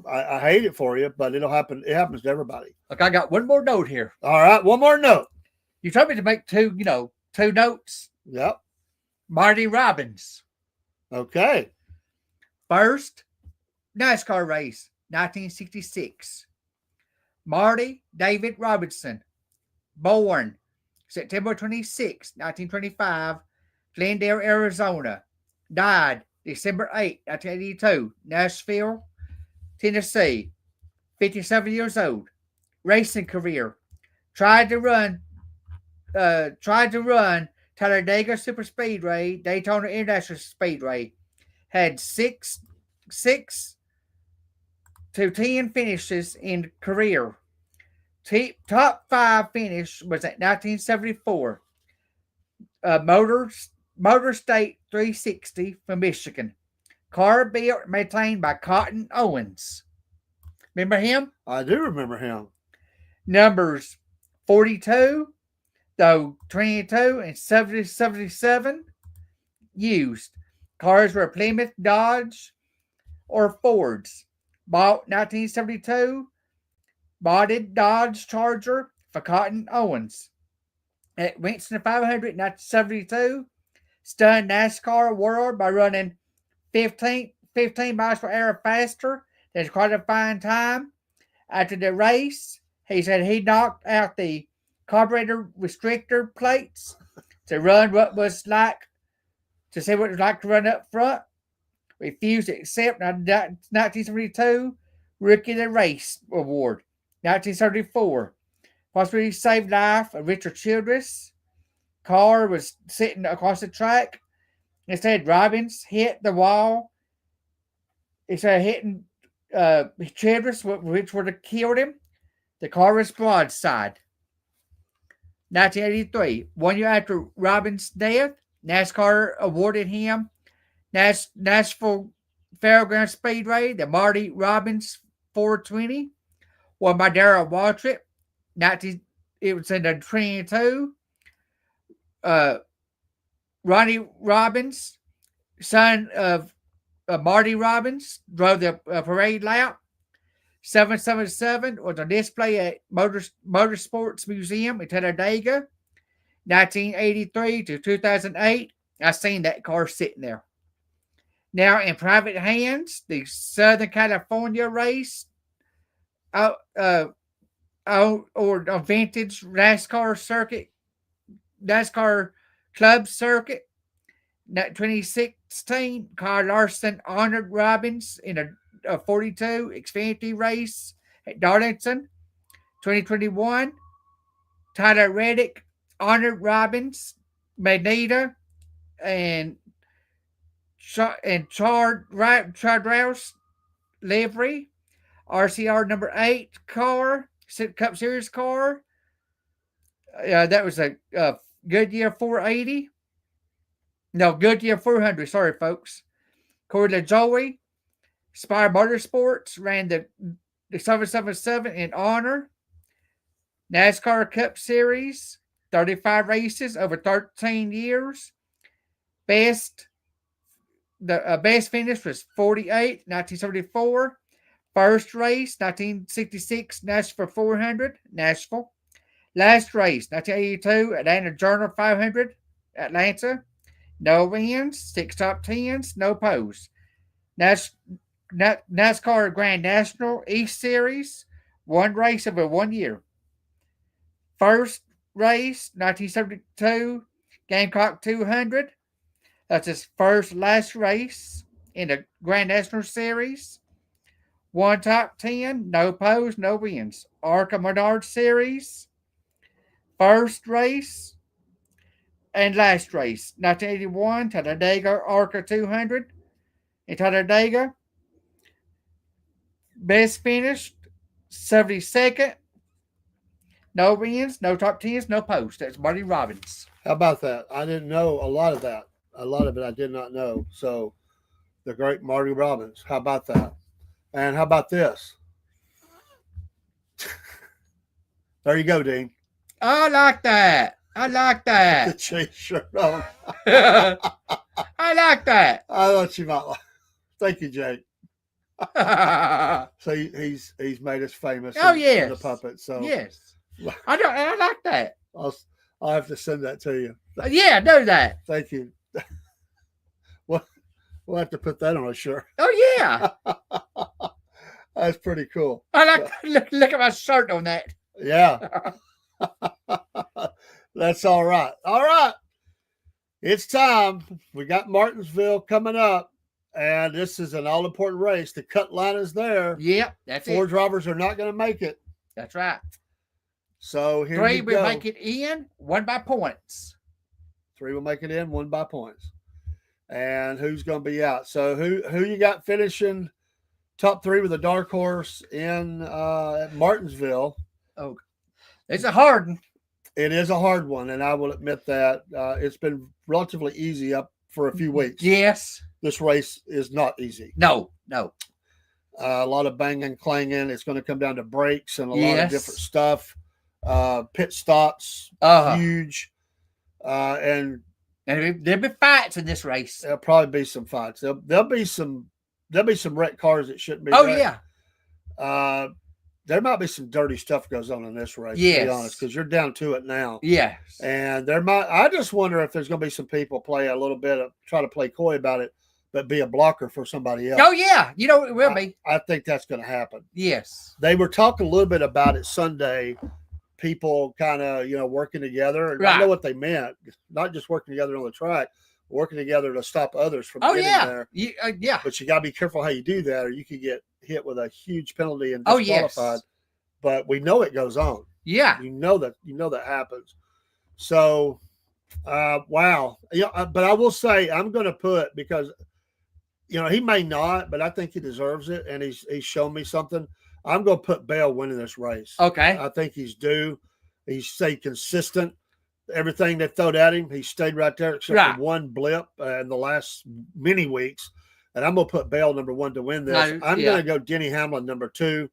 I hate it for you, but it'll happen. It happens to everybody. Look, I got one more note here. All right. One more note. You told me to make two notes. Yep. Marty Robbins. Okay. First, NASCAR race, 1966. Marty David Robinson, born September 26, 1925, Glendale, Arizona. Died December 8, 1982, Nashville, Tennessee. 57 years old. Racing career. Tried to run Talladega Superspeedway, Daytona International Speedway. Had 6 to 10 finishes in career. Top 5 finish was at 1974. Motor State 360 from Michigan. Car built maintained by Cotton Owens. Remember him? I do remember him. Numbers 42, 22, and 77 used. Cars were Plymouth, Dodge, or Fords. Bought 1972. Boughted Dodge Charger for Cotton Owens. At Winston 500 1972. Stunned NASCAR world by running 15 miles per hour faster. That's quite a fine time. After the race, he said he knocked out the carburetor restrictor plates to run what was like, to see what it was like to run up front. Refused to accept 1972 Rookie of the Race Award. 1974. Possibly saved life of Richard Childress. Car was sitting across the track. Instead, Robbins hit the wall. Instead of hitting Childress, which would have killed him, the car was broadside. 1983. 1 year after Robbins' death, NASCAR awarded him Nashville Fairground Speedway, the Marty Robbins 420, won by Darrell Waltrip. It was in the 22. Ronnie Robbins, son of Marty Robbins, drove the parade lap. 777 was on display at Motorsports Museum in Talladega. 1983 to 2008, I seen that car sitting there. Now in private hands, the Southern California race or a vintage NASCAR circuit NASCAR Club Circuit. 2016, Kyle Larson honored Robbins in a 42 Xfinity race at Darlington. 2021, Tyler Reddick honored Robbins, Magneta, and Chard Rouse livery. RCR number 8 car, Cup Series car. That was a Goodyear 480. No, Goodyear 400. Sorry, folks. Corey LaJoie, Spire Motorsports ran the 777 in honor. NASCAR Cup Series, 35 races over 13 years. Best finish was 48, 1974. First race, 1966, Nashville 400, Nashville. Last race, 1982, Atlanta Journal 500, Atlanta. No wins, 6 top 10s, no pose. NASCAR Grand National East Series, 1 race over 1 year. First race, 1972, Gamecock 200. That's his last race in the Grand National Series. 1 top 10, no pose, no wins. ARCA Menard Series, first race and last race. 1981, Talladega ARCA 200 in Talladega. Best finished, 72nd. No wins, no top 10s, no post. That's Marty Robbins. How about that? I didn't know a lot of that. A lot of it I did not know. So, the great Marty Robbins. How about that? And how about this? There you go, Dean. I like that. I like The that. Chase shirt on. I like that. I thought you might like. Thank you, Jake. So he's made us famous. Oh, in yes. the puppet. So Yes. I like that. I'll have to send that to you. Yeah, do that. Thank you. We'll have to put that on a shirt. Oh, yeah. That's pretty cool. I like look at my shirt on that. Yeah. That's all right. All right. It's time. We got Martinsville coming up, and this is an all-important race. The cut line is there. Yep, that's 4 it. drivers are not going to make it. That's right. So here 3 you will go. make it in, 1 by points. 3 will make it in, 1 by points. And who's going to be out? So who you got finishing top 3 with a dark horse in at Martinsville? Oh, it's a hard one. It is a hard one, and I will admit that it's been relatively easy up for a few weeks. Yes. This race is not easy. No. A lot of banging, clanging. It's going to come down to brakes and a lot Yes. of different stuff. Pit stops, huge. And there'll be fights in this race. there'll probably be some fights. There'll be some wrecked cars that shouldn't be. Oh, wrecked. yeah. There might be some dirty stuff goes on in this race, to Yes. be honest, because you're down to it now. Yes. And I just wonder if there's going to be some people play a little bit try to play coy about it, but be a blocker for somebody else. Oh, yeah. You know, it will be. I think that's going to happen. Yes. They were talking a little bit about it Sunday, people kind of, working together. And I know Right. what they meant, not just working together on the track, working together to stop others from Oh, getting yeah. there. Yeah. But you got to be careful how you do that, or you could get hit with a huge penalty and Oh, disqualified. yes. But we know it goes on. Yeah. You know that happens. So, wow. But I will say I'm going to put, because he may not, but I think he deserves it, and he's shown me something. I'm going to put Bell winning this race. Okay. I think he's due. He's stayed consistent. Everything they thrown at him, he stayed right there, except for one blip in the last many weeks. And I'm going to put Bell number 1 to win this. I'm going to go Denny Hamlin number 2.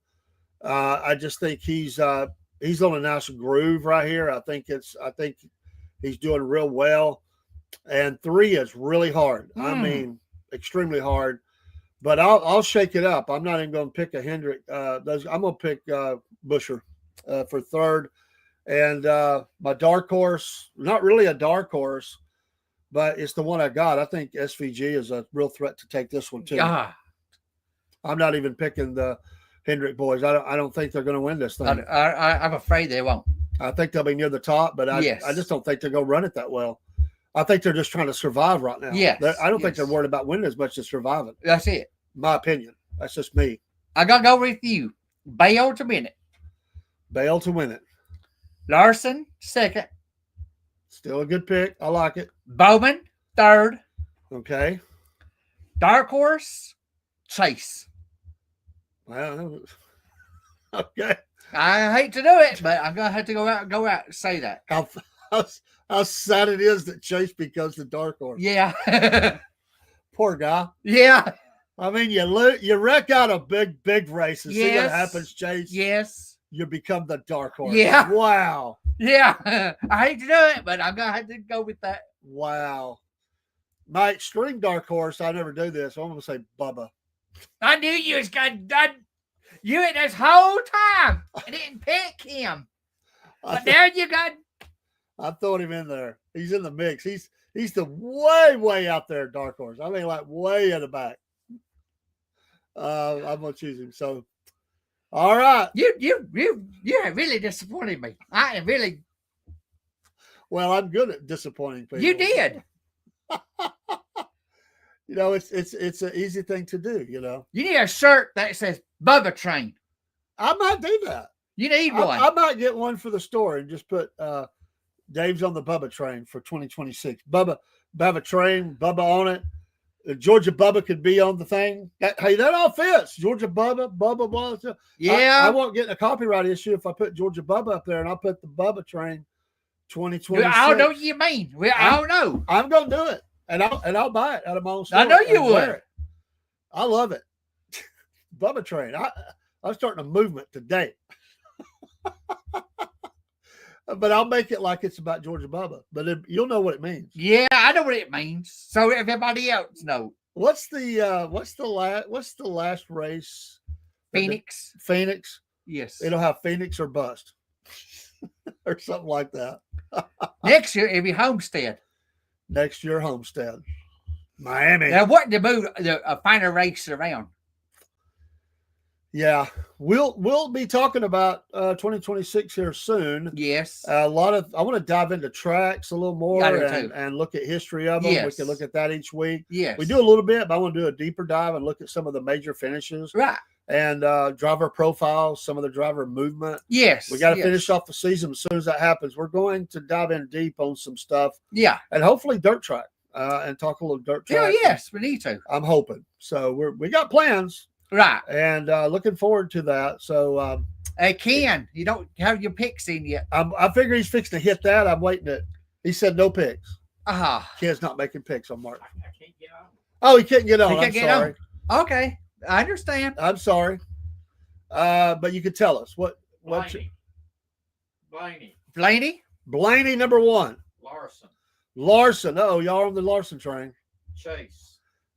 I just think he's on a nice groove right here. I think he's doing real well. And 3 is really hard. I mean, extremely hard. But I'll shake it up. I'm not even going to pick a Hendrick. I'm going to pick Buscher for 3rd. And my dark horse, not really a dark horse, but it's the one I got. I think SVG is a real threat to take this one too. I'm not even picking the Hendrick boys. I don't think they're going to win this thing. I'm afraid they won't. I think they'll be near the top, but I just don't think they're going to run it that well. I think they're just trying to survive right now. Yes. I don't think they're worried about winning as much as surviving. That's it. My opinion. That's just me. I got to go with you. Bale to win it. Bale to win it. Larson, second. Still a good pick. I like it. Bowman, third. Okay. Dark horse, Chase. Well, okay. I hate to do it, but I'm gonna have to go out and say that. How sad it is that Chase becomes the dark horse. Yeah. Poor guy. Yeah. I mean, you wreck out a big race and see what happens, Chase. Yes. You become the dark horse. Yeah. Wow. Yeah. I hate to do it, but I'm gonna have to go with that. Wow. My extreme dark horse, I never do this. I'm gonna say Bubba. I knew you was gonna done you it this whole time. I didn't pick him. But there you got. I'm throwing him in there. He's in the mix. He's the way out there dark horse. I mean, like way in the back. I'm gonna choose him. So, all right. You have really disappointed me. I am really. Well, I'm good at disappointing people. You did. You know, it's an easy thing to do. You know, you need a shirt that says Bubba Train. I might do that. You need one. I might get one for the store and just put Dave's on the Bubba Train for 2026. Bubba Train, Bubba on it. Georgia Bubba could be on the thing. Hey, that all fits. Georgia Bubba. Yeah. I won't get a copyright issue if I put Georgia Bubba up there and I'll put the Bubba Train 2026. I don't know what you mean. I don't know. I'm going to do it. And I'll buy it out of my own store. I know you would. I love it. Bubba Train. I'm starting a movement today. But I'll make it like it's about Georgia Bubba. But you'll know what it means. Yeah, I know what it means. So everybody else know. What's the last race? Phoenix. Phoenix. Yes. It'll have Phoenix or bust, or something like that. Next year it'll be Homestead. Next year, Homestead, Miami. Now, what to move a finer race around? Yeah, we'll be talking about 2026 here soon. Yes, I want to dive into tracks a little more and look at history of them. Yes. We can look at that each week. Yes, we do a little bit, but I want to do a deeper dive and look at some of the major finishes. Right. And driver profiles, some of the driver movement. Yes. We got to finish off the season. As soon as that happens, we're going to dive in deep on some stuff. Yeah. And hopefully dirt track and talk a little dirt track. Yeah, yes, we need to. I'm hoping. So we got plans. Right. And looking forward to that. So Ken, you don't have your picks in yet. I figure he's fixing to hit that. I'm waiting it. He said no picks. Ken's not making picks on Mark. I can't get on. Oh, he can't get on. I'm sorry. Okay. I understand. I'm sorry. But you could tell us what Blaney number 1. Larson. Oh, y'all are on the Larson train.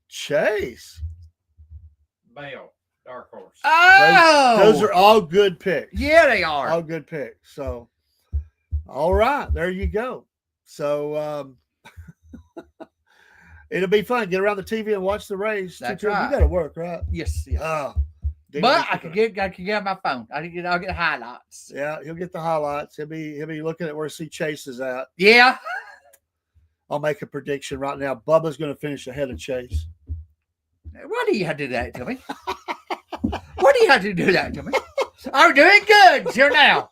Chase. Bale. Dark horse. Oh, those are all good picks. Yeah, they are. All good picks. So, all right, there you go. So, it'll be fun. Get around the TV and watch the race. That's right. You got to work, right? Yes. But I can get my phone. I'll get highlights. Yeah, he'll get the highlights. He'll be looking at where C Chase is at. Yeah. I'll make a prediction right now. Bubba's going to finish ahead of Chase. Why do you have to do that to me? Why do you have to do that to me? I'm doing good till now.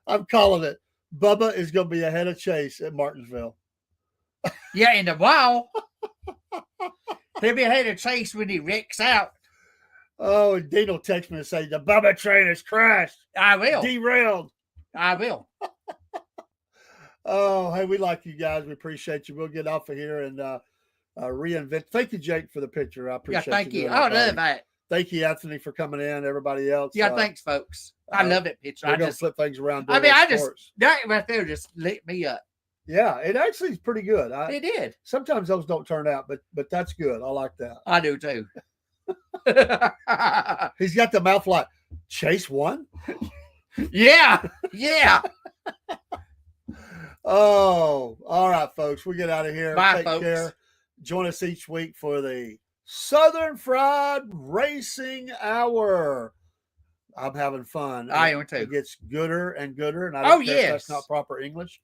I'm calling it. Bubba is going to be ahead of Chase at Martinsville. Yeah, in a while. He'll be ahead of Chase when he wrecks out. Oh, and Dean will text me and say, the Bubba train has crashed. I will. Derailed. I will. Oh, hey, we like you guys. We appreciate you. We'll get off of here and reinvent. Thank you, Jake, for the picture. I appreciate it. Yeah, thank you. I love that. Thank you, Anthony, for coming in. Everybody else. Yeah, thanks, folks. I love that picture. We're going to flip things around. That right there just lit me up. Yeah, it actually is pretty good. It did. Sometimes those don't turn out, but that's good. I like that. I do too. He's got the mouth like, Chase won? Yeah. Yeah. Oh, all right, folks. We get out of here. Bye, Take folks. care. Join us each week for the Southern Fried Racing Hour. I'm having fun. I am too. It gets gooder and gooder, and I don't care if that's yes. not proper English.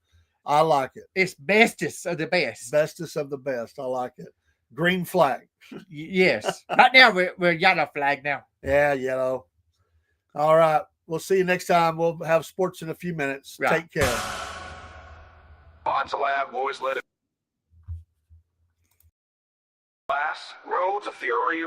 I like it. It's bestest of the best. Bestest of the best. I like it. Green flag. Yes. Right now we're yellow flag now. Yeah, yellow. All right. We'll see you next time. We'll have sports in a few minutes. Right. Take care. On to lab, boys, let it. Class, roads of theory.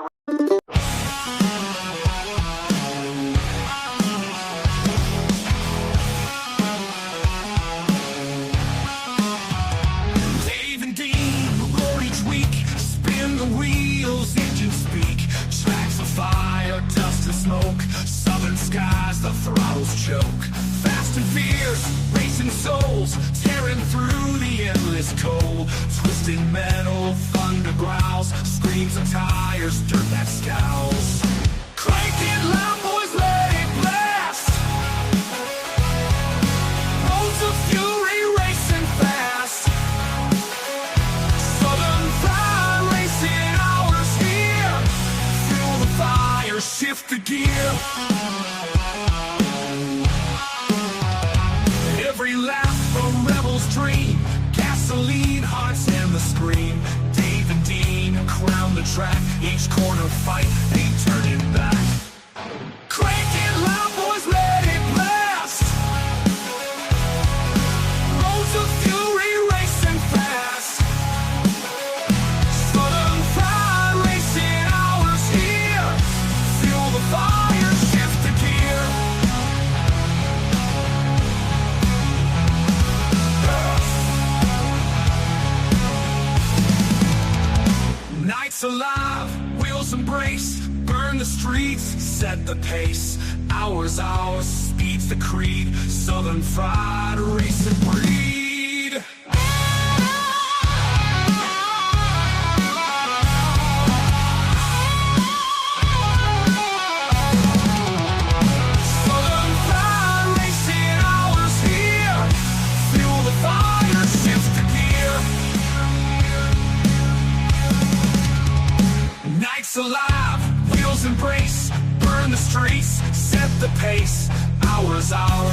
Dave and Dean, roll each week, spin the wheels, engines speak, tracks of fire, dust and smoke, southern skies, the throttles choke. Fast and fierce, racing souls, tearing through the endless cold. Twisting metal, thunder growls, screams of tires, dirt that scowls. Crank it loud, boys, let it blast. Roads of fury racing fast. Southern pride racing hours here. Feel the fire, shift the gear. Every lap a rebel's dream, gasoline, hearts and the scream. Dave and Dean crown the track, each corner fight, ain't turning back. Crank it loud, boys, let it blast. Roads of fury racing fast. Southern pride racing hours here. Feel the fire, shift the gear. Nights alive, wheels embrace, burn the streets, set the pace. Hours, speed's the creed. Southern fried, racing breed. Southern fried, racing hours here. Feel the fire, shift the gear. Nights alive, wheels embrace, burn the streets, set the pace. Hours,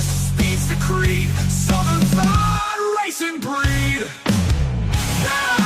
speed's the creed. Southern fried racing breed. Yeah!